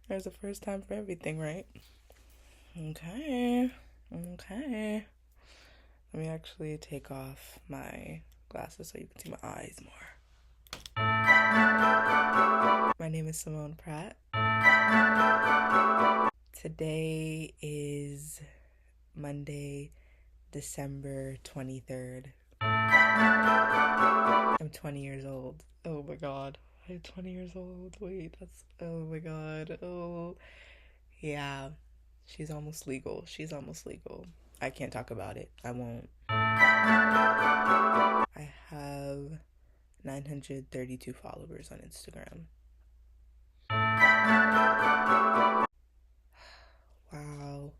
There's a first time for everything, right? Okay. Okay. Let me actually take off my glasses so you can see my eyes more. My name is Simone Pratt. Today is Monday, December 23rd. I'm 20 years old. Oh my god. I'm 20 years old. Wait, that's... Oh my god. Oh. Yeah. She's almost legal. She's almost legal. I can't talk about it. I won't. I have 932 followers on Instagram. Wow.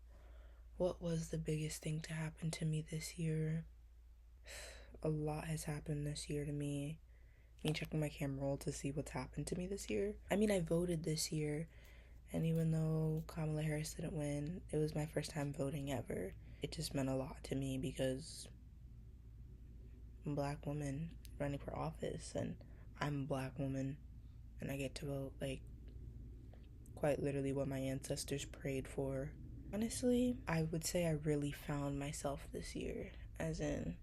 What was the biggest thing to happen to me this year? A lot has happened this year to me. Me checking my camera roll to see what's happened to me this year. I mean, I voted this year, and even though Kamala Harris didn't win, it was my first time voting ever. It just meant a lot to me because I'm a black woman running for office, and I'm a black woman, and I get to vote, like, quite literally what my ancestors prayed for. Honestly, I would say I really found myself this year, as in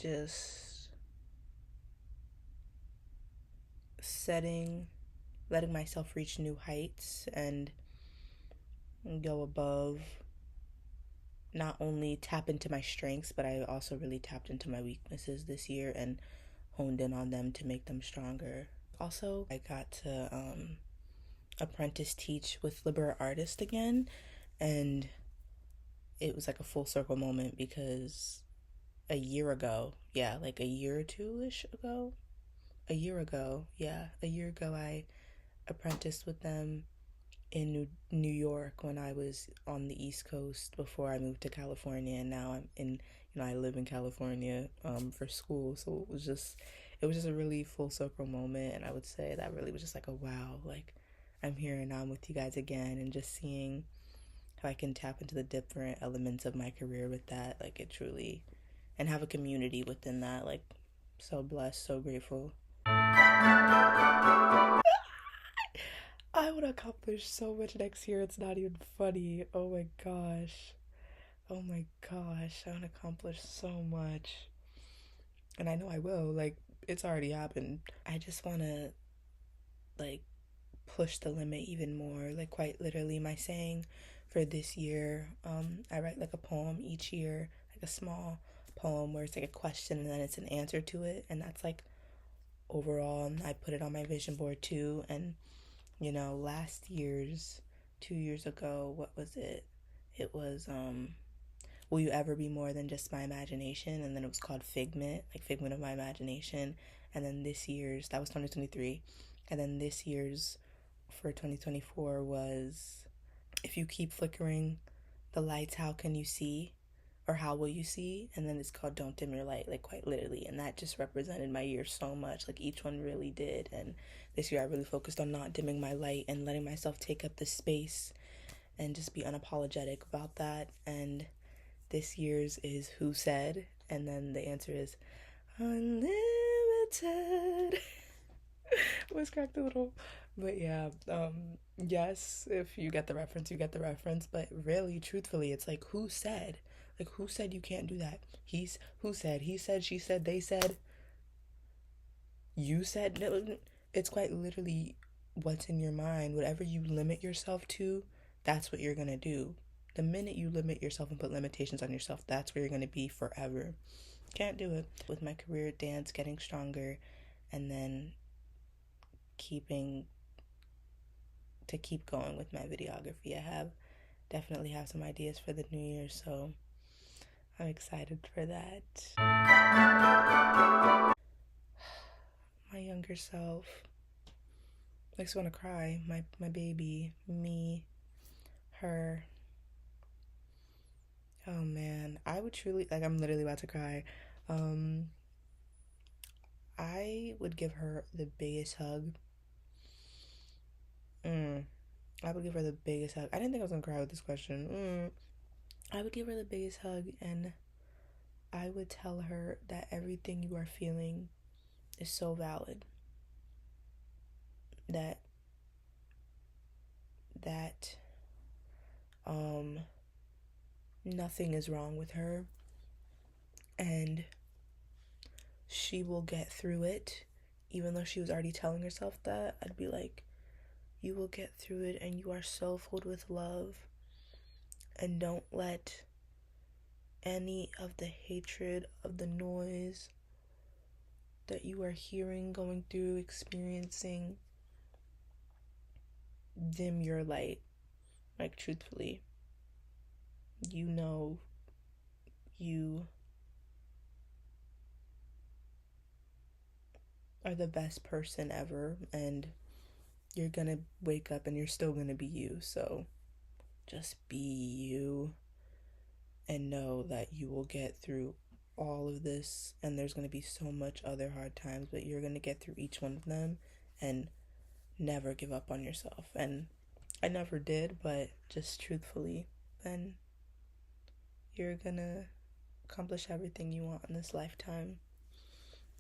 just letting myself reach new heights and go above, not only tap into my strengths, but I also really tapped into my weaknesses this year and honed in on them to make them stronger. Also, I got to apprentice teach with liberal artists again, and it was like a full circle moment because a year ago, like a year or two-ish ago, a year ago, I apprenticed with them in New York when I was on the East Coast before I moved to California, and now I'm in, I live in California for school. So it was just a really full circle moment, and I would say that really was just like a wow, like I'm here and now I'm with you guys again, and just seeing how I can tap into the different elements of my career with that, like it truly, and have a community within that, like so blessed, so grateful. I would accomplish so much next year. It's not even funny. Oh my gosh. Oh my gosh. I want to accomplish so much. And I know I will. Like, it's already happened. I just want to, like, push the limit even more. Like, quite literally, my saying for this year, I write like a poem each year, like a small poem where it's like a question and then it's an answer to it. And that's like overall. And I put it on my vision board too. And last year's, 2 years ago, what was it? It was, Will You Ever Be More Than Just My Imagination? And then it was called Figment, like Figment of My Imagination. And then this year's, that was 2023. And then this year's for 2024 was, If You Keep Flickering the Lights, How Can You See? Or How Will You See? And then it's called Don't Dim Your Light, like quite literally. And that just represented my year so much. Like each one really did. And this year I really focused on not dimming my light and letting myself take up the space and just be unapologetic about that. And this year's is Who Said? And then the answer is Unlimited. Was cracked a little. But yeah, yes, if you get the reference, you get the reference. But really, truthfully, it's like, who said? Like, who said you can't do that? Who said? He said, she said, they said, you said. No, it's quite literally what's in your mind. Whatever you limit yourself to, that's what you're going to do. The minute you limit yourself and put limitations on yourself, that's where you're going to be forever. Can't do it. With my career at dance getting stronger, and then keep going with my videography. I definitely have some ideas for the new year, so I'm excited for that. My younger self makes me want to cry. My baby, me, her. Oh man, I would truly, like, I'm literally about to cry. I would give her the biggest hug. I would give her the biggest hug. I didn't think I was gonna cry with this question. I would give her the biggest hug, and I would tell her that everything you are feeling is so valid. That that nothing is wrong with her, and she will get through it. Even though she was already telling herself that, I'd be like, you will get through it, and you are so filled with love. And don't let any of the hatred, of the noise that you are hearing, going through, experiencing, dim your light. Like, truthfully, you know you are the best person ever, and you're gonna wake up and you're still gonna be you. So just be you and know that you will get through all of this, and there's gonna be so much other hard times, but you're gonna get through each one of them, and never give up on yourself. And I never did, but just truthfully, then you're gonna accomplish everything you want in this lifetime.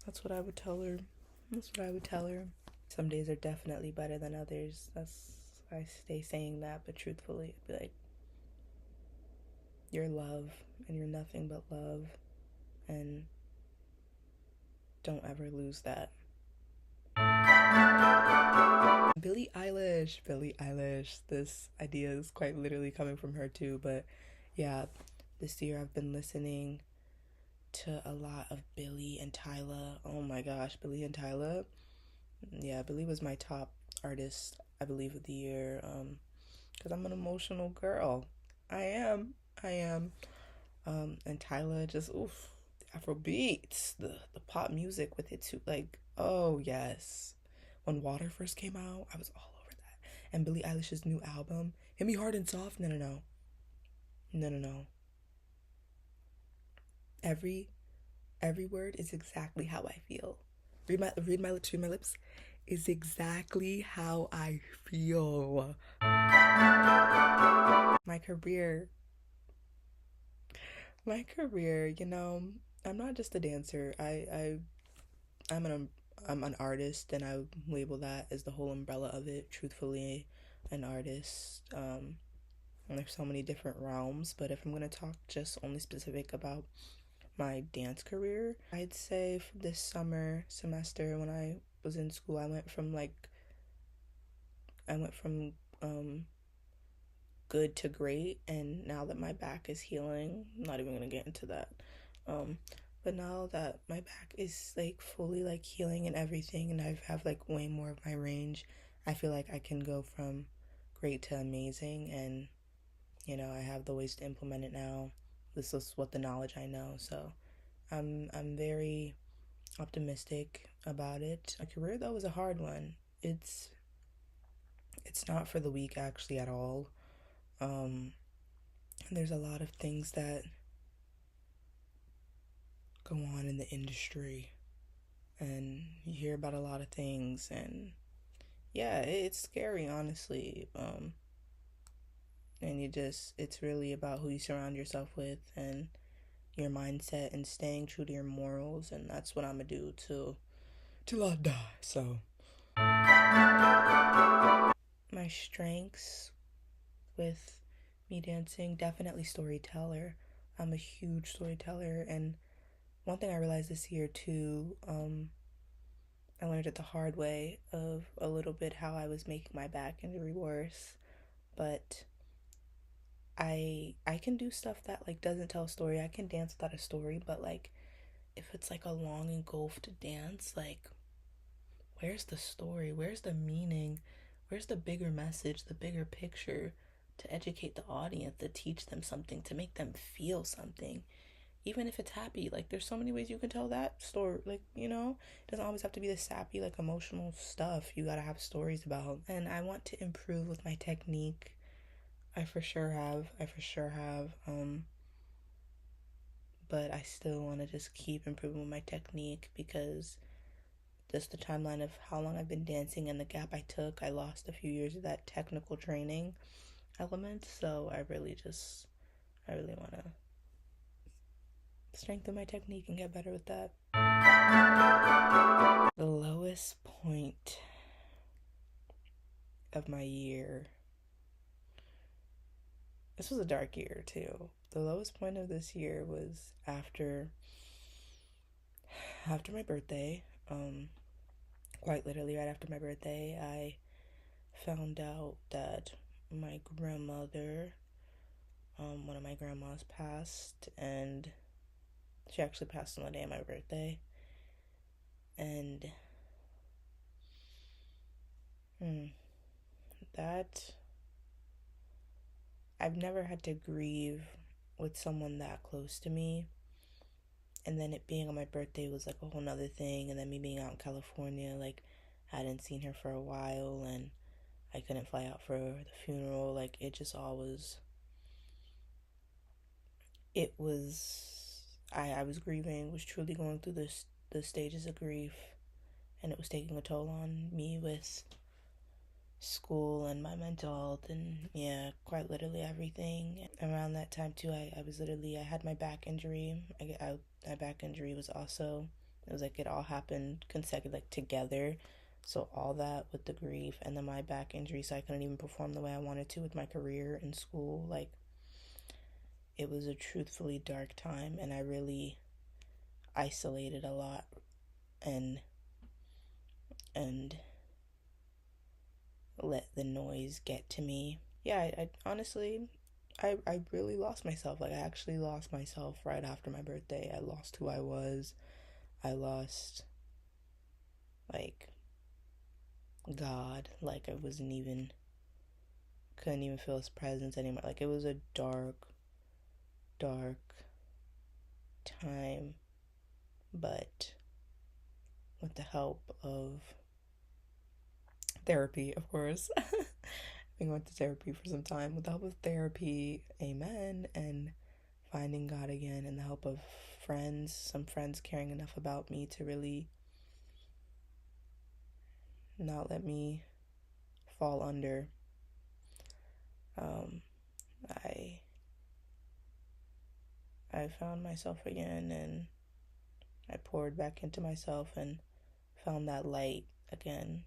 That's what I would tell her. That's what I would tell her. Some days are definitely better than others. I stay saying that, but truthfully, I'd be like, you're love, and you're nothing but love, and don't ever lose that. Billie Eilish. This idea is quite literally coming from her too, but yeah, this year I've been listening to a lot of Billie and Tyla. Oh my gosh, Billie and Tyla. Yeah, Billie was my top artist, I believe, of the year. Because I'm an emotional girl. I am. And Tyla just oof, the Afro beats, the pop music with it too. Like, oh yes. When Water first came out, I was all over that. And Billie Eilish's new album, Hit Me Hard and Soft. No. Every word is exactly how I feel. Read my lips is exactly how I feel. My career, I'm not just a dancer. I'm an artist, and I label that as the whole umbrella of it. Truthfully, an artist. And there's so many different realms, but if I'm gonna talk just only specific about my dance career, I'd say for this summer semester when I was in school, I went from good to great, and now that my back is healing, I'm not even gonna get into that. But now that my back is like fully like healing and everything, and I have like way more of my range, I feel like I can go from great to amazing, and I have the ways to implement it now. This is what the knowledge I know, so I'm very optimistic about it. My career though is a hard one. It's not for the weak actually at all. There's a lot of things that go on in the industry, and you hear about a lot of things, and yeah, it's scary honestly. And it's really about who you surround yourself with, and your mindset, and staying true to your morals, and that's what I'm gonna do till I die. So my strengths with me dancing, definitely storyteller. I'm a huge storyteller, and one thing I realized this year too, I learned it the hard way of a little bit how I was making my back injury worse, but I can do stuff that like doesn't tell a story. I can dance without a story, but like if it's like a long engulfed dance, like where's the story? Where's the meaning? Where's the bigger message, the bigger picture to educate the audience, to teach them something, to make them feel something? Even if it's happy, like there's so many ways you can tell that story. Like, it doesn't always have to be the sappy, like emotional stuff you gotta have stories about. And I want to improve with my technique. I for sure have. But I still want to just keep improving with my technique, because just the timeline of how long I've been dancing and the gap I took, I lost a few years of that technical training element. So I really want to strengthen my technique and get better with that. The lowest point of my year. this was a dark year too. The lowest point of this year was after my birthday. Quite literally right after my birthday, I found out that my grandmother, one of my grandmas passed, and she actually passed on the day of my birthday. And that I've never had to grieve with someone that close to me. And then it being on my birthday was like a whole nother thing. And then me being out in California, like I hadn't seen her for a while, and I couldn't fly out for the funeral. Like it just all was. It was. I was grieving. Was truly going through the stages of grief, and it was taking a toll on me with school and my mental health, and yeah, quite literally everything. Around that time too, I had my back injury. My back injury was also, it was like it all happened consecutive, like together. So all that with the grief and then my back injury, so I couldn't even perform the way I wanted to with my career in school. Like it was a truthfully dark time, and I really isolated a lot, and let the noise get to me. Yeah, I honestly, I really lost myself. Like, I actually lost myself right after my birthday. I lost who I was. I lost, like, God. Like, couldn't even feel his presence anymore. Like, it was a dark, dark time. But with the help of therapy, of course. I went to therapy for some time. With the help of therapy, amen, and finding God again, and the help of friends, some friends caring enough about me to really not let me fall under. I found myself again, and I poured back into myself and found that light again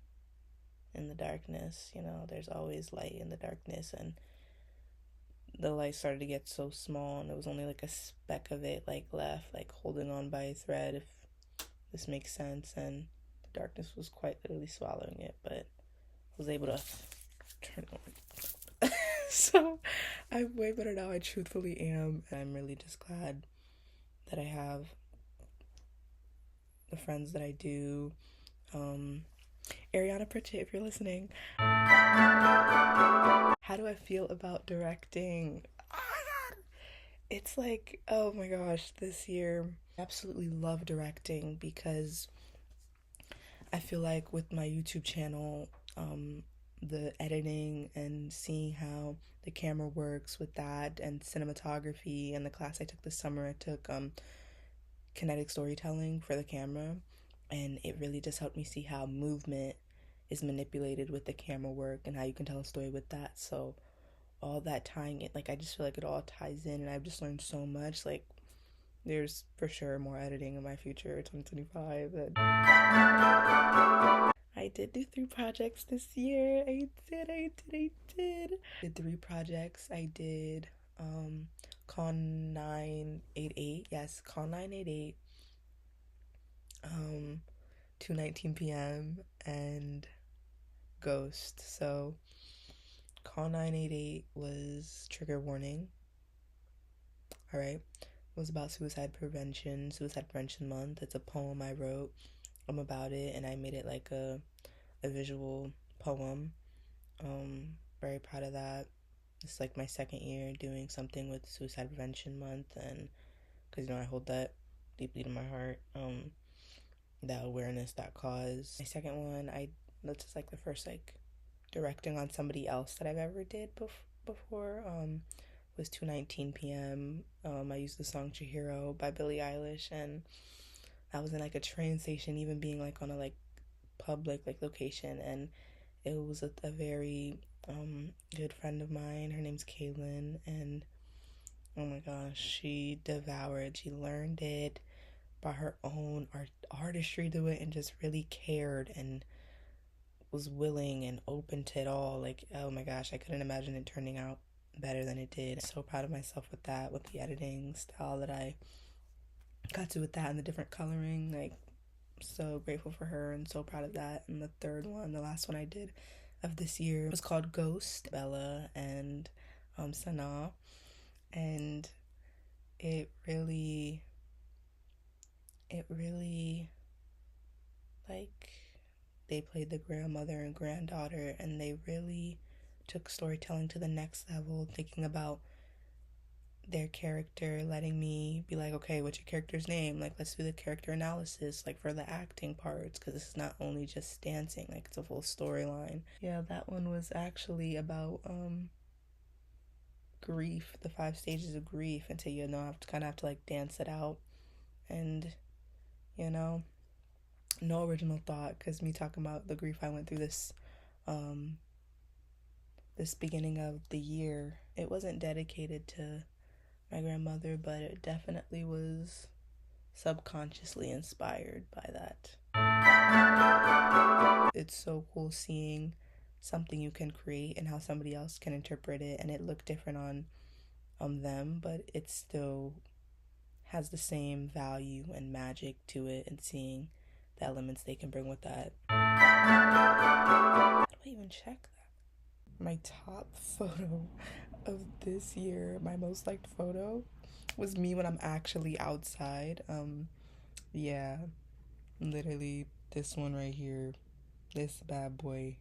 in the darkness. You know, there's always light in the darkness, and the light started to get so small, and it was only like a speck of it like left, like holding on by a thread, if this makes sense. And the darkness was quite literally swallowing it, but I was able to turn it on. So I'm way better now. I truthfully am, and I'm really just glad that I have the friends that I do. Ariana Pritchett, if you're listening, how do I feel about directing? Oh my god, it's like, oh my gosh, this year I absolutely love directing, because I feel like with my YouTube channel, the editing and seeing how the camera works with that, and cinematography, and the class I took this summer, I took kinetic storytelling for the camera, and it really just helped me see how movement is manipulated with the camera work, and how you can tell a story with that. So all that tying it, like, I just feel like it all ties in, and I've just learned so much. Like, there's for sure more editing in my future, 2025. And I did do 3 projects this year. I did. Did 3 projects. I did Con 988. Yes, Con 988. 2:19 p.m. and Ghost. So Con 988 was trigger warning. All right. It was about Suicide Prevention Month. It's a poem I wrote about it, and I made it like a visual poem. Very proud of that. It's like my second year doing something with Suicide Prevention Month, and because, you know, I hold that deeply to my heart. That awareness, that cause. My second one, that's just like the first like directing on somebody else that I've ever did before. Was 2:19 p.m. I used the song Chihiro by Billie Eilish, and I was in like a train station, even being like on a like public like location, and it was a very good friend of mine. Her name's Kaylin, and oh my gosh, she learned it, brought her own artistry to it, and just really cared and was willing and open to it all. Like, oh my gosh, I couldn't imagine it turning out better than it did. So proud of myself with that, with the editing style that I got to with that and the different coloring. Like, so grateful for her and so proud of that. And the third one, the last one I did of this year, was called Ghost, Bella and Sana. And it really, like, they played the grandmother and granddaughter, and they really took storytelling to the next level, thinking about their character, letting me be like, okay, what's your character's name? Like, let's do the character analysis, like, for the acting parts, because this is not only just dancing, like, it's a full storyline. Yeah, that one was actually about grief, the 5 stages of grief, until you know, have to like dance it out. And you know, no original thought, because me talking about the grief I went through this beginning of the year, it wasn't dedicated to my grandmother, but it definitely was subconsciously inspired by that. It's so cool seeing something you can create and how somebody else can interpret it, and it looked different on them, but it still has the same value and magic to it, and seeing the elements they can bring with that. How do I even check that? My top photo of this year, my most liked photo, was me when I'm actually outside. Yeah, literally this one right here, this bad boy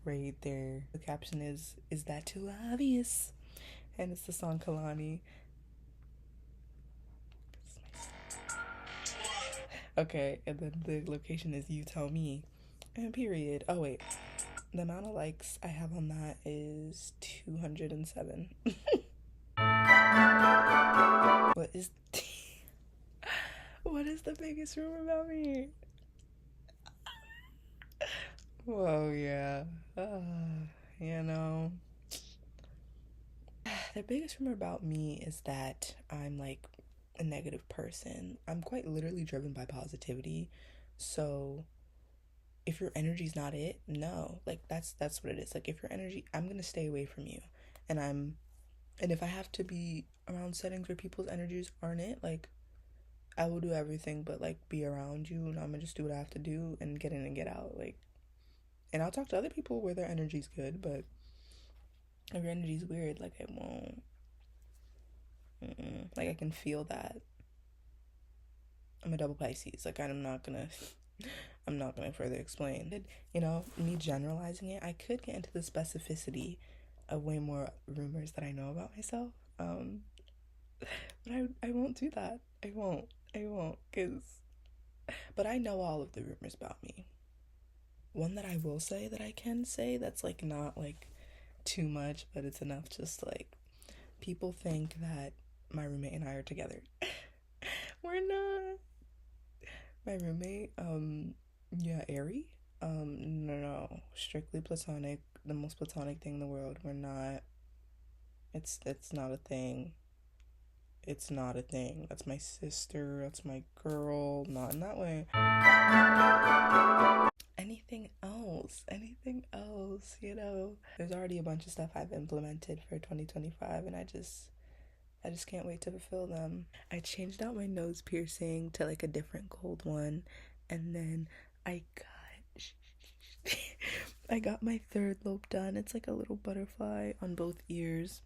right there. The caption is that too obvious? And it's the song Kalani. Okay, and then the location is You Tell Me. And period. Oh wait, the amount of likes I have on that is 207. What is what is the biggest rumor about me? Whoa, yeah. You know, the biggest rumor about me is that I'm like a negative person. I'm quite literally driven by positivity. So if your energy's not it, no. Like that's what it is. Like, if your energy, I'm gonna stay away from you. And if I have to be around settings where people's energies aren't it, like, I will do everything but like be around you, and I'm gonna just do what I have to do and get in and get out. Like, and I'll talk to other people where their energy's good, but if your energy's weird, like, I won't. Like, I can feel that. I'm a double Pisces. Like, I'm not gonna further explain. You know, me generalizing it, I could get into the specificity of way more rumors that I know about myself. But I won't do that. I won't. But I know all of the rumors about me. One that I will say that I can say that's like not like too much, but it's enough, just like, people think that my roommate and I are together. We're not. My roommate, yeah, Ari. No, strictly platonic, the most platonic thing in the world. We're not. It's not a thing. It's not a thing. That's my sister. That's my girl. Not in that way. Anything else, you know. There's already a bunch of stuff I've implemented for 2025, and I just can't wait to fulfill them. I changed out my nose piercing to like a different gold one, and then I got I got my third lobe done. It's like a little butterfly on both ears.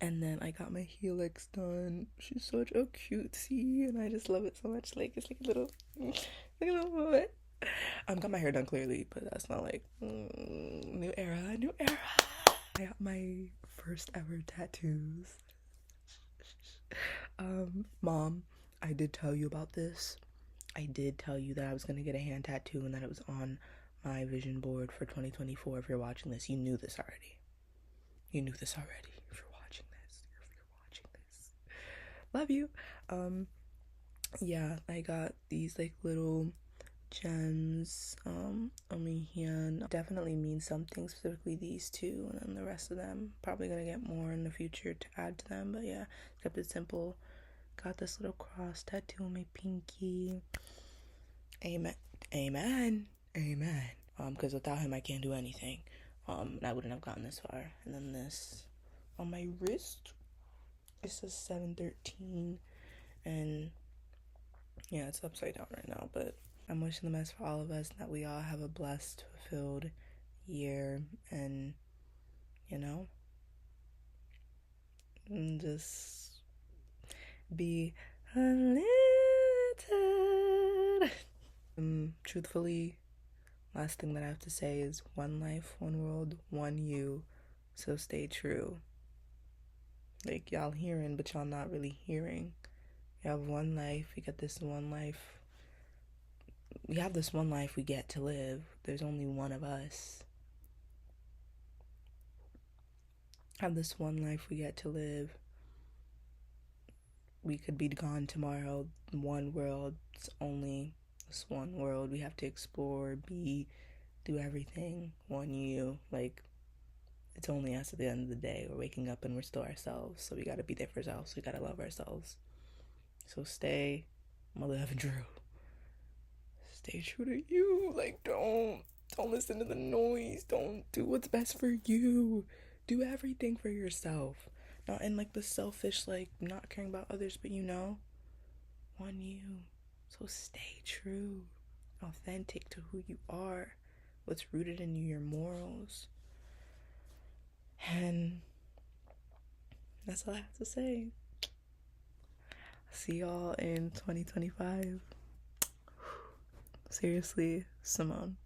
And then I got my helix done. She's such a cutie, and I just love it so much. Like, it's like a little moment. Got my hair done clearly, but that's not like new era. I got my first ever tattoos. Mom, I did tell you about this. I did tell you that I was gonna get a hand tattoo and that it was on my vision board for 2024. If you're watching this, you knew this already. If you're watching this. Love you. Yeah, I got these like little gems on my hand. Definitely means something, specifically these two, and then the rest of them probably gonna get more in the future to add to them, but yeah, kept it simple. Got this little cross tattoo on my pinky. Amen. Because without him I can't do anything. And I wouldn't have gotten this far. And then this on my wrist, it says 713, and yeah, it's upside down right now, but I'm wishing the best for all of us, that we all have a blessed, fulfilled year, and, you know, and just be unlimited. Truthfully, last thing that I have to say is one life, one world, one you, so stay true. Like, y'all hearing, but y'all not really hearing. You have one life, you get this one life. We have this one life we get to live. There's only one of us. Have this one life we get to live. We could be gone tomorrow. One world. It's only this one world. We have to explore, do everything. One you. Like, it's only us at the end of the day. We're waking up and we're still ourselves. So we gotta be there for ourselves. We gotta love ourselves. So stay, Mother Heaven Drew. Stay true to you. Like, don't listen to the noise. Don't do what's best for you. Do everything for yourself. Not in like the selfish, like not caring about others, but one you. So stay true, authentic to who you are, what's rooted in you, your morals. And that's all I have to say. See y'all in 2025. Seriously, Simone.